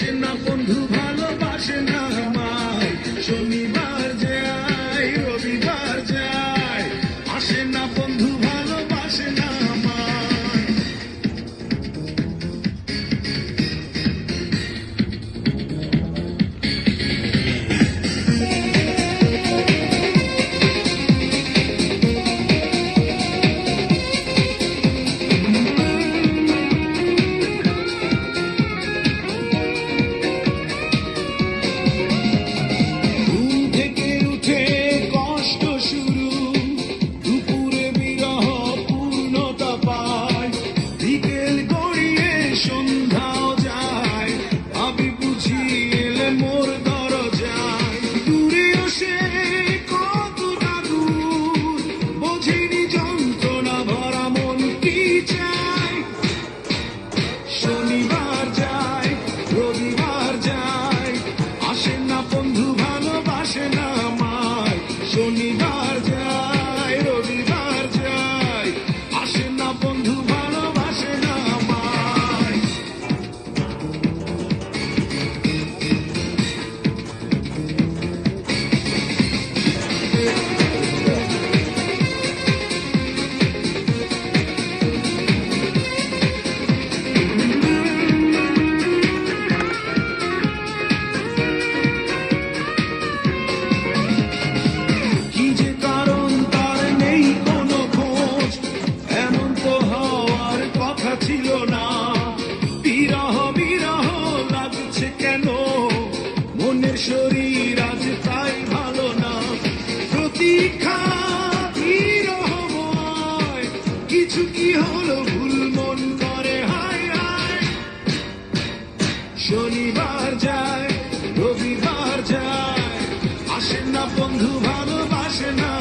আসে না বন্ধু ভালোবাসে না আমায়, শনিবার যায় রবিবার যায়, আসে না বন্ধু ভালোবাসে না আমায়। শনিবার যায় রবিবার যায়, আসে না বন্ধু ভালোবাসে না আমায়, শনিবার যায় রবিবার যায়, আসে না বন্ধু ভালোবাসে না আমায়। ছিল না বিরহ বিরহ লাগছে কেন, মনের শরীর আজ তাই ভালো না, প্রতীক্ষা বিরহময়, কিছু কি হলো ভুল মন করে হায় হায়। শনিবার যায় রবিবার যায়, আসে না বন্ধু ভালোবাসে না